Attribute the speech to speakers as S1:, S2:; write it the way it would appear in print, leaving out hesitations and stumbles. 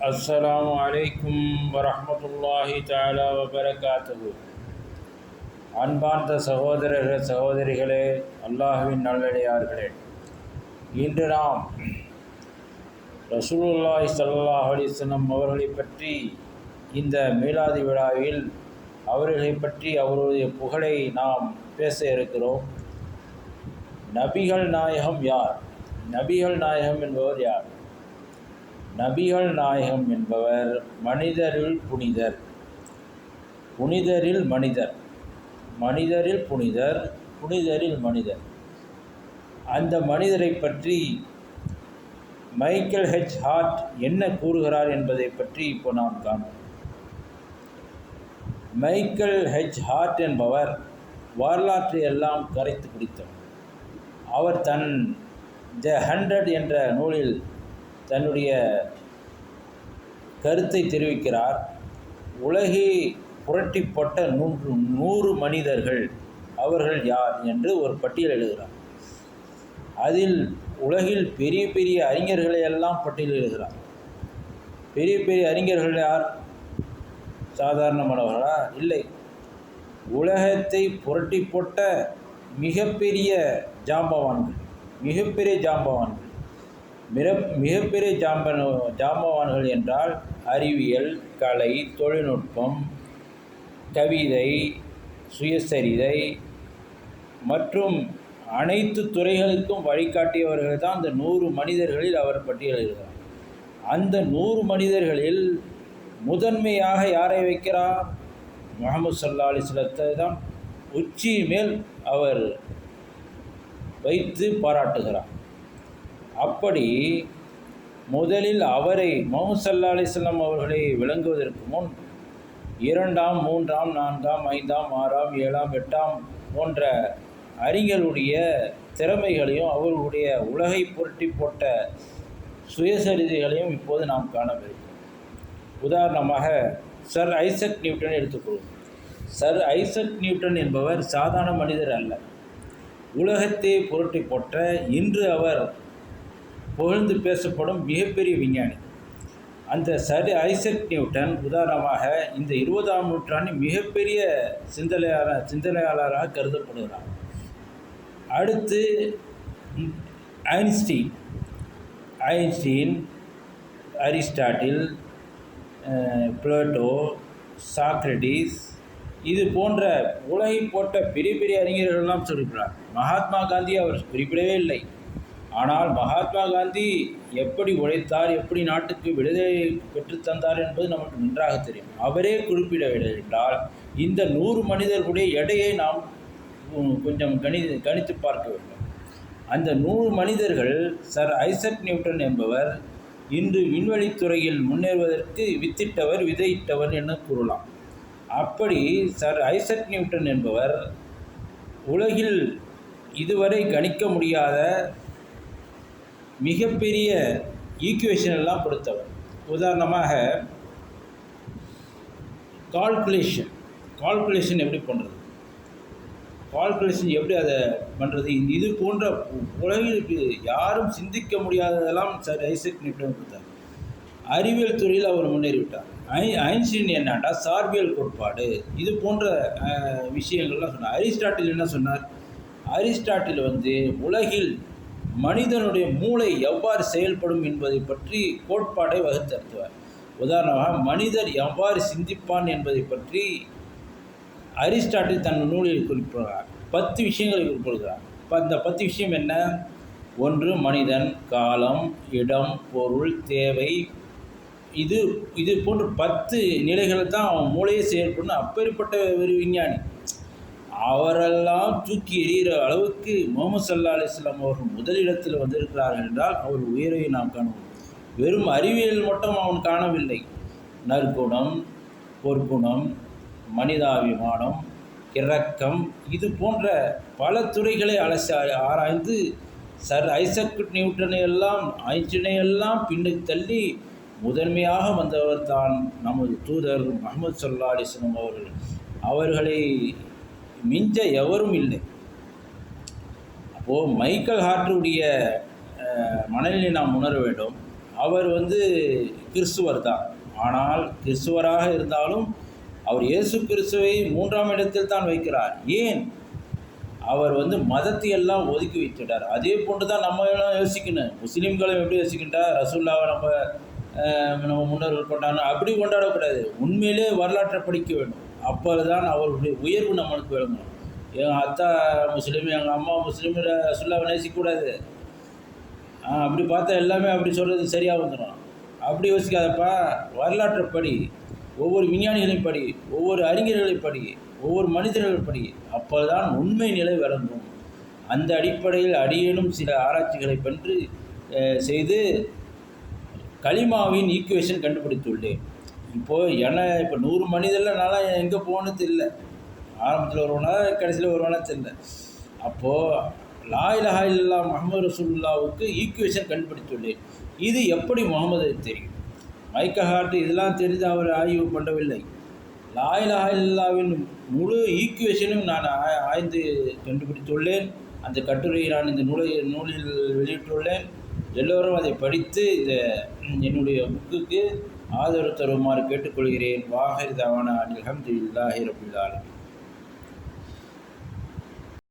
S1: அஸ்ஸலாமு அலைக்கும் வரஹ்மத்துல்லாஹி தஆலா வபரகாத்துஹு. அன்பார்ந்த சகோதரர்கள் சகோதரிகளே, அல்லாஹ்வின் நல்லடியார்களே, இன்று நாம் ரசூலுல்லாஹி ஸல்லல்லாஹு அலைஹி வஸல்லம் அவர்களை பற்றி இந்த மீலாது விழாவில் அவர்களை பற்றி அவருடைய புகழை நாம் பேச இருக்கிறோம். நபிகள் நாயகம் யார்? நபிகள் நாயகம் என்பவர் யார்? நபிகள் நாயகம் என்பவர் மனிதரில் புனிதர், புனிதரில் மனிதர், மனிதரில் புனிதர், புனிதரில் மனிதர். அந்த மனிதரை பற்றி மைக்கேல் ஹெச் ஹார்ட் என்ன கூறுகிறார் என்பதை பற்றி இப்போ நாம் காண்போம். மைக்கேல் ஹெச் ஹார்ட் என்பவர் வரலாற்றை எல்லாம் கரைத்து குடித்தவர். அவர் தன் த 100 என்ற நூலில் தன்னுடைய கருத்தை தெரிவிக்கிறார். உலகை புரட்டி போட்ட 100 மனிதர்கள் அவர்கள் யார் என்று ஒரு பட்டியல் எழுதுகிறார். அதில் உலகில் பெரிய பெரிய அறிஞர்களை எல்லாம் பட்டியலிடுகிறார். பெரிய பெரிய அறிஞர்கள் யார்? சாதாரணமானவர்களா? இல்லை. உலகத்தை புரட்டி போட்ட மிகப்பெரிய ஜாம்பவான்கள், மிகப்பெரிய ஜாம்பவான்கள். மிகப்பெரிய ஜாம்பவான்கள் என்றால் அறிவியல், கலை, தொழில்நுட்பம், கவிதை, சுயசரிதை மற்றும் அனைத்து துறைகளுக்கும் வழிகாட்டியவர்கள் தான் அந்த 100 மனிதர்களில் அவர் பட்டியலிடுகிறார். அந்த 100 மனிதர்களில் முதன்மையாக யாரை வைக்கிறார்? முஹம்மது ஸல்லல்லாஹு அலைஹி வஸல்லத்தை தான் உச்சி மேல் அவர் வைத்து பாராட்டுகிறார். அப்படி முதலில் அவரை முஹம்மது ஸல்லல்லாஹு அலைஹி வஸல்லம் அவர்களை விளங்குவதற்கு முன் 2ஆம், 3ஆம், 4ஆம், 5ஆம், 6ஆம், 7ஆம், 8ஆம் போன்ற அறிஞர்களுடைய திறமைகளையும் அவர்களுடைய உலகை புரட்டி போட்ட சுயசரிதைகளையும் இப்போது நாம் காணவில்லை. உதாரணமாக சர் ஐசக் நியூட்டன் எடுத்துக்கொள்வோம். சர் ஐசக் நியூட்டன் என்பவர் சாதாரண மனிதர் அல்ல. உலகத்தை புரட்டி போட்ட, இன்று அவர் புகழ்ந்து பேசப்படும் மிகப்பெரிய விஞ்ஞானி. அந்த சர் ஐசக் நியூட்டன் உதாரணமாக இந்த 20ஆம் நூற்றாண்டின் மிகப்பெரிய சிந்தனையாளராக கருதப்படுகிறார். அடுத்து ஐன்ஸ்டீன், அரிஸ்டாட்டில், பிளேட்டோ, சாக்ரட்டிஸ், இது போன்ற உலகை போட்ட பெரிய பெரிய அறிஞர்களெல்லாம் சொல்லிவிட்டார். மகாத்மா காந்தி அவர் குறிப்பிடவே இல்லை. ஆனால் மகாத்மா காந்தி எப்படி உழைத்தார், எப்படி நாட்டுக்கு விடுதலை பெற்றுத்தந்தார் என்பது நமக்கு நன்றாக தெரியும். அவரே குறிப்பிடவில்லை என்றால் இந்த 100 மனிதர்களுடைய எடையை நாம் கொஞ்சம் கணித்து பார்க்க வேண்டும். அந்த 100 மனிதர்கள் சர் ஐசக் நியூட்டன் என்பவர் இன்று விண்வெளித்துறையில் முன்னேறுவதற்கு வித்திட்டவர், விதையிட்டவர் என கூறலாம். அப்படி சர் ஐசக் நியூட்டன் என்பவர் உலகில் இதுவரை கணிக்க முடியாத மிகப்பெரிய ஈக்குவேஷன் எல்லாம் கொடுத்தவர். உதாரணமாக கால்குலேஷன் எப்படி பண்ணுறது, கால்குலேஷன் எப்படி அதை பண்ணுறது, இது போன்ற உலகிற்கு யாரும் சிந்திக்க முடியாததெல்லாம் சர் ஐசக் நியூட்டன் கொடுத்தார். அறிவியல் துறையில் அவர் முன்னேறிவிட்டார். ஐன்ஸ்டீன் என்னன்னா சார்பியல் கோட்பாடு, இது போன்ற விஷயங்கள்லாம் சொன்னார். அரிஸ்டாட்டில் என்ன சொன்னார்? அரிஸ்டாட்டில் உலகில் மனிதனுடைய மூளை எவ்வாறு செயல்படும் என்பதை பற்றி கோட்பாடை வகுத்தருத்துவார். உதாரணமாக மனிதர் எவ்வாறு சிந்திப்பான் என்பதை பற்றி அரிஸ்டாட்டில் தன் நூலில் குறிப்பிடுகிறார். 10 விஷயங்களை குறிப்பிடுகிறார். அந்த 10 விஷயம் என்ன? 1 மனிதன், காலம், இடம், பொருள், தேவை, இது போன்ற 10 நிலைகளை தான் அவன் மூளையே செயல்படணும். அப்பேற்பட்ட ஒரு விஞ்ஞானி. அவரெல்லாம் தூக்கி எறிகிற அளவுக்கு முஹம்மது ஸல்லல்லாஹு அலைஹி வஸல்லம் அவர்கள் முதலிடத்தில் வந்திருக்கிறார்கள் என்றால் அவர் உயர்வை நாம் காணுவோம். வெறும் அறிவியல் மட்டும் அவன் காணவில்லை. நற்குணம், பொற்குணம், மனிதாபிமானம், இரக்கம், இது போன்ற பல துறைகளை அலசி ஆராய்ந்து சர் ஐசக் நியூட்டனை எல்லாம் ஐன்ஸ்டீனை எல்லாம் பின்னுக்கு தள்ளி முதன்மையாக வந்தவர் தான் நமது தூதர் முஹம்மது ஸல்லல்லாஹு அலைஹி வஸல்லம் அவர்கள். அவர்களை மிஞ்ச எவரும் இல்லை. அப்போது மைக்கேல் ஹார்ட்டுடைய மனநிலை நாம் உணர வேண்டும். அவர் கிறிஸ்துவர் தான். ஆனால் கிறிஸ்துவராக இருந்தாலும் அவர் இயேசு கிறிஸ்துவை 3ஆம் இடத்தில் தான் வைக்கிறார். ஏன்? அவர் மதத்தை எல்லாம் ஒதுக்கி வைத்துட்டார். அதே போன்று தான் நம்ம எல்லாம் யோசிக்கணும். முஸ்லீம்களும் எப்படி யோசிக்கின்றா, ரசூல்லாவை நம்ம முன்னோர்கள் கொண்டாடணும், அப்படி கொண்டாடக்கூடாது. உண்மையிலே வரலாற்றை படிக்க வேண்டும். அப்போதான் அவர்களுடைய உயர்வு நம்மளுக்கு விளங்கும். எங்கள் அத்தா முஸ்லீம், எங்கள் அம்மா முஸ்லீம், ரசூல்லாவை நேசிக்கக்கூடாது. அப்படி பார்த்தா எல்லாமே அப்படி சொல்கிறது சரியாக வந்துடும். அப்படி யோசிக்காதப்பா. வரலாற்றை படி, ஒவ்வொரு விஞ்ஞானிகளையும் படி, ஒவ்வொரு அறிஞர்களையும் படி, ஒவ்வொரு மனிதர்கள் படி. அப்போதான் உண்மை நிலை விளங்கும். அந்த அடிப்படையில் அடியேனும் சில ஆராய்ச்சிகளை செய்து கலிமாவின் ஈக்குவேஷன் கண்டுபிடித்துள்ளேன். இப்போது இப்போ 100 மனிதரில் நான்லாம் எங்கே போனது இல்லை. ஆரம்பத்தில் வருவானா கடைசியில் வருவானா தெரியல. அப்போது லா இலாஹா இல்லல்லாஹ் முஹம்மது ரசூலுல்லாஹ்வுக்கு ஈக்குவேஷன் கண்டுபிடித்துள்ளேன். இது எப்படி முகமது தெரியும்? மைக்கேல் ஹார்ட் இதெல்லாம் தெரிந்து அவர் ஆய்வு பண்ணவில்லை. லா இலாஹா இல்லல்லாஹ்வின் முழு ஈக்குவேஷனும் நான் ஆய்ந்து கண்டுபிடித்துள்ளேன். அந்த கட்டுரையை நான் இந்த நூலில் வெளியிட்டுள்ளேன். எல்லோரும் அதை படித்து என்னுடைய புக்குக்கு ஆதரவு தருமாறு கேட்டுக்கொள்கிறேன். வாஹிர் தவானா அல்ஹம்துலில்லாஹி ரப்பில் ஆலமீன்.